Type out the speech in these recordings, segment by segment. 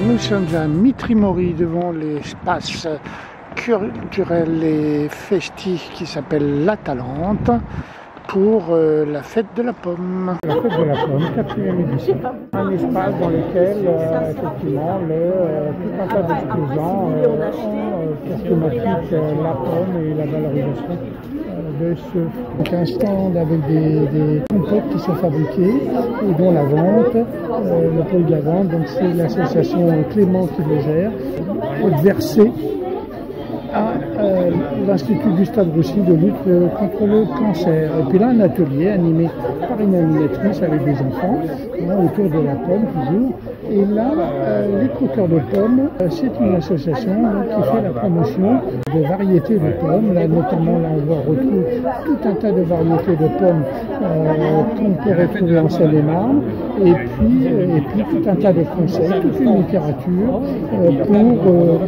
Nous sommes à Mitry-Mory devant l'espace culturel et festif qui s'appelle La Talente pour la fête de la pomme. La fête de la pomme, 4e édition. Un espace dans lequel effectivement tout un tas d'exposants ont pour thématique la pomme et la valorisation de ce. Donc un stand avec des compotes qui sont fabriquées et dont la vente, le produit de la vente, donc c'est l'association Clément qui le gère, versé à l'Institut Gustave Roussy de lutte contre le cancer. Et puis là, un atelier animé par une animatrice avec des enfants, autour de la pomme toujours. Et là, les croqueurs de pommes, c'est une association qui fait la promotion de variétés de pommes. Là, notamment, là, on retrouve tout un tas de variétés de pommes qu'on peut retrouver en Seine-et-Marne. Et puis tout un tas de conseils, toute une littérature pour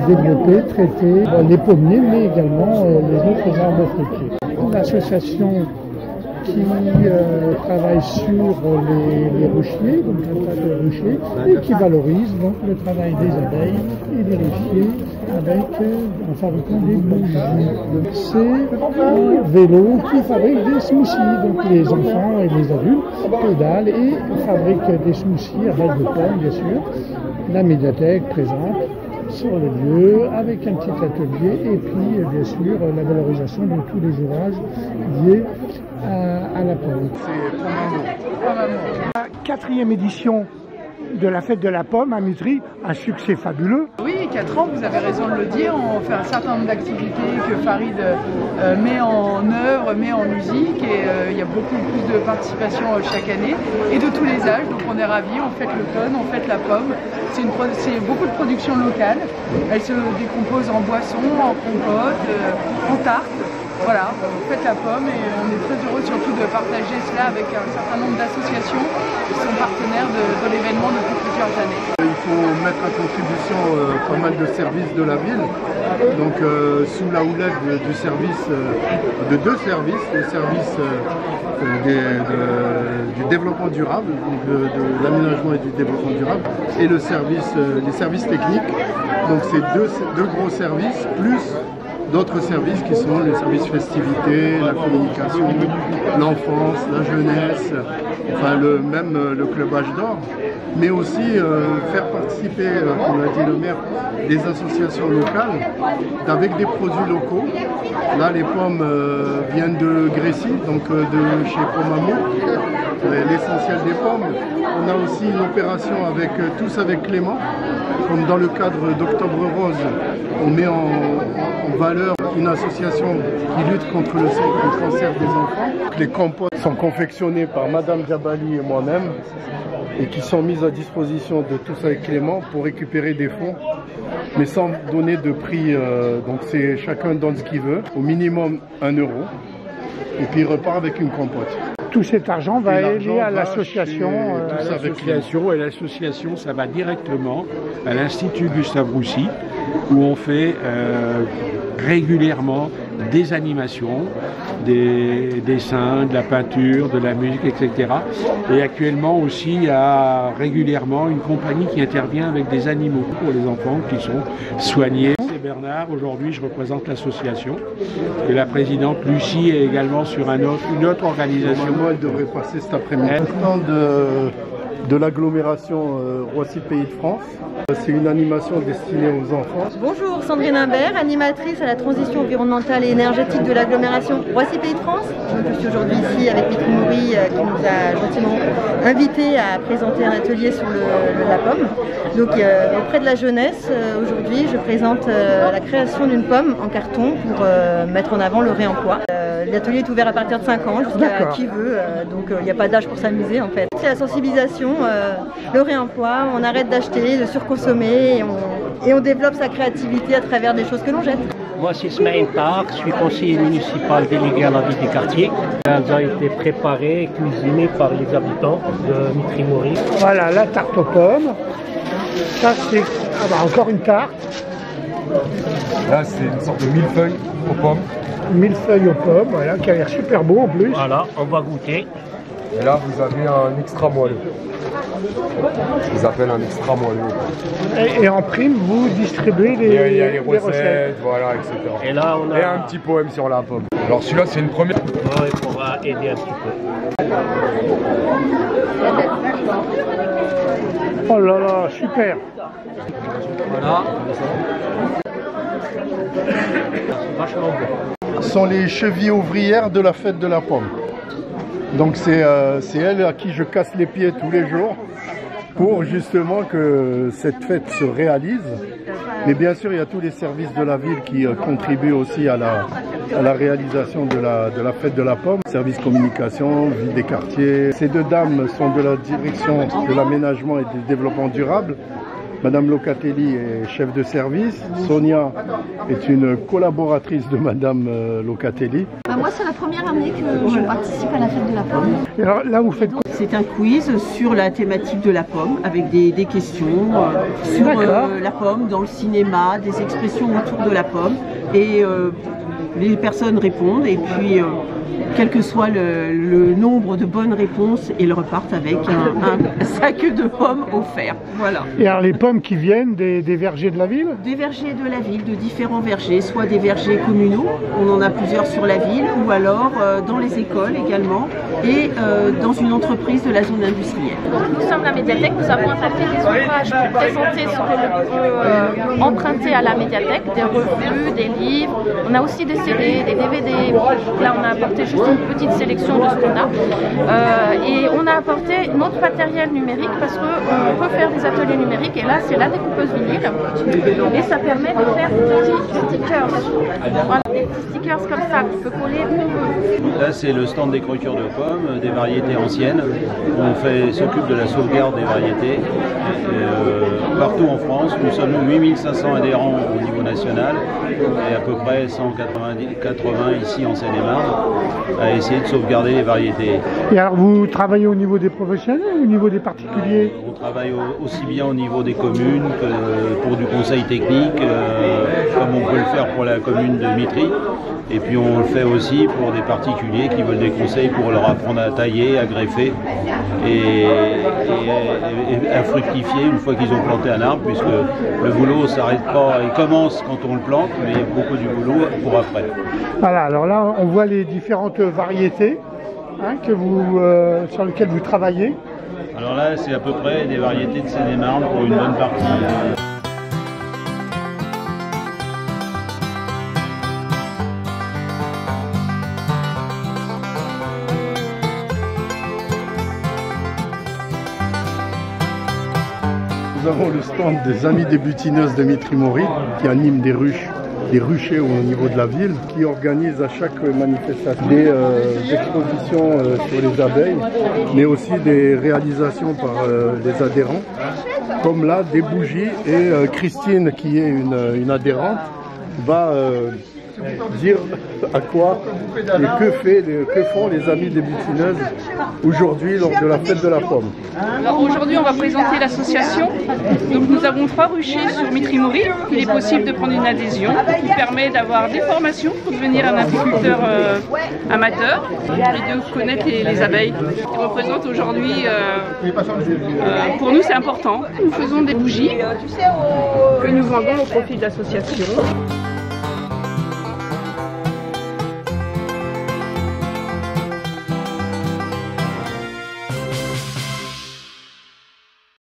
développer, traiter les pommiers, mais également les autres arbres fruitiers. L'association qui travaille sur les ruchers, donc un tas de ruchers, et qui valorise donc le travail des abeilles et des ruchers en fabriquant des bougies. C'est un vélo qui fabrique des smoothies, donc les enfants et les adultes pédalent et fabriquent des smoothies à base de pommes, bien sûr. La médiathèque présente sur le lieu, avec un petit atelier, et puis bien sûr la valorisation de tous les ouvrages liés à la pomme. La 4e édition de la fête de la pomme à Mitry, un succès fabuleux. Oui, 4 ans, vous avez raison de le dire, on fait un certain nombre d'activités que Farid met en œuvre, met en musique, et il y a beaucoup plus de participation chaque année, et de tous les âges, donc on est ravis, on fête l'automne, on fête la pomme, c'est beaucoup de production locale, elle se décompose en boissons, en compote, en tarte. Voilà, on fête la pomme et on est très heureux surtout de partager cela avec un certain nombre d'associations qui sont partenaires de l'événement depuis plusieurs années. Il faut mettre à contribution pas mal de services de la ville, donc sous la houlette du service, de deux services, le service du développement durable, de l'aménagement et du développement durable, et les services techniques, donc c'est deux gros services, plus d'autres services qui sont les services festivités, la communication, l'enfance, la jeunesse, enfin le club Âge d'Or, mais aussi faire participer, comme l'a dit le maire, des associations locales avec des produits locaux. Là, les pommes viennent de Grécy, donc de chez Pomamo, l'essentiel des pommes. On a aussi une opération avec Tous avec Clément, comme dans le cadre d'Octobre Rose, on met en valeur une association qui lutte contre le cancer des enfants. Les compotes sont confectionnées par Madame Diabali et moi-même et qui sont mises à disposition de Tous avec Clément pour récupérer des fonds, mais sans donner de prix. Donc c'est chacun donne ce qu'il veut, au minimum 1 €, et puis il repart avec une compote. Tout cet argent va aller à l'association. Et l'association, ça va directement à l'Institut Gustave Roussy, où on fait régulièrement des animations, des dessins, de la peinture, de la musique, etc. Et actuellement aussi, il y a régulièrement une compagnie qui intervient avec des animaux pour les enfants qui sont soignés. C'est Bernard, aujourd'hui je représente l'association. Et la présidente Lucie est également sur une autre organisation. Moi, elle devrait passer cet après-midi. De l'agglomération Roissy Pays de France. C'est une animation destinée aux enfants. Bonjour, Sandrine Imbert, animatrice à la transition environnementale et énergétique de l'agglomération Roissy Pays de France. Je suis aujourd'hui ici avec Mitry-Mory qui nous a gentiment invités à présenter un atelier sur la pomme. Donc auprès de la jeunesse, aujourd'hui je présente la création d'une pomme en carton pour mettre en avant le réemploi. L'atelier est ouvert à partir de 5 ans jusqu'à qui veut, donc il n'y a pas d'âge pour s'amuser en fait. C'est la sensibilisation, le réemploi, on arrête d'acheter, de surconsommer et on développe sa créativité à travers des choses que l'on jette. Moi c'est Smaïn Park, je suis conseiller municipal délégué à la vie des quartiers. Elles ont été préparées et cuisinées par les habitants de Mitry-Mory. Voilà la tarte aux pommes. Ça c'est encore une tarte. Là c'est une sorte de millefeuille aux pommes. Millefeuille aux pommes, voilà, qui a l'air super beau en plus. Voilà, on va goûter. Et là vous avez un extra moelleux. Ce qu'ils appellent un extra moelleux. Et en prime, vous distribuez Il y a les recettes, voilà, etc. Et là, on a... Et un petit poème sur la pomme. Alors celui-là, c'est une première. Ouais, on va aider un petit peu. Oh là là, super. Voilà. C'est vachement bon. Ce sont les chevilles ouvrières de la fête de la pomme. Donc c'est elles à qui je casse les pieds tous les jours pour justement que cette fête se réalise. Mais bien sûr, il y a tous les services de la ville qui contribuent aussi à la réalisation de la fête de la pomme. Service communication, ville des quartiers. Ces deux dames sont de la direction de l'aménagement et du développement durable. Madame Locatelli est chef de service. Sonia est une collaboratrice de Madame Locatelli. Moi, c'est la première année que je participe à la fête de la pomme. Et alors là, vous faites quoi? C'est un quiz sur la thématique de la pomme, avec des questions sur la pomme dans le cinéma, des expressions autour de la pomme. Et les personnes répondent, et puis quel que soit le nombre de bonnes réponses, ils repartent avec un sac de pommes offert. Voilà. Et alors les pommes qui viennent des vergers de la ville? Des vergers de la ville, de différents vergers, soit des vergers communaux, on en a plusieurs sur la ville, ou alors dans les écoles également, et dans une entreprise de la zone industrielle. Nous sommes la médiathèque, nous avons apporté des ouvrages pour présenter ce que l'on peut emprunter à la médiathèque, des revues, des livres, on a aussi des CD, des DVD, là on a apporté juste une petite sélection de ce qu'on a. Et on a apporté notre matériel numérique parce qu'on peut faire des ateliers numériques, et là c'est la découpeuse vinyle, et ça permet de faire des petits stickers. Voilà, des petits stickers comme ça qu'on peut coller où on veut. Là c'est le stand des croqueurs de pommes, des variétés anciennes. On s'occupe de la sauvegarde des variétés. Partout en France, nous sommes 8500 adhérents au niveau national et à peu près 180 ici en Seine-et-Marne à essayer de sauvegarder les variétés. Et alors vous travaillez au niveau des professionnels ou au niveau des particuliers? On travaille aussi bien au niveau des communes que pour du conseil technique, comme on peut le faire pour la commune de Mitry. Et puis on le fait aussi pour des particuliers qui veulent des conseils pour leur apprendre à tailler, à greffer et à fructifier une fois qu'ils ont planté un arbre, puisque le boulot ne s'arrête pas, il commence quand on le plante, mais il y a beaucoup du boulot pour après. Voilà, alors là on voit les différentes variétés sur lesquelles vous travaillez. Alors là c'est à peu près des variétés de Seine-et-Marne pour une bonne partie. Nous avons le stand des Amis des butineuses de Mitry-Mory qui animent des ruchers au niveau de la ville, qui organisent à chaque manifestation des expositions sur les abeilles, mais aussi des réalisations par les adhérents, comme là des bougies. Et Christine, qui est une adhérente, va dire à quoi et que font les Amis des butineuses aujourd'hui lors de la fête de la pomme. Alors aujourd'hui on va présenter l'association. Donc nous avons 3 ruchers sur Mitry-Mory. Il est possible de prendre une adhésion qui permet d'avoir des formations pour devenir un apiculteur amateur et de connaître les abeilles. Qui représentent aujourd'hui, pour nous c'est important. Nous faisons des bougies que nous vendons au profit de l'association.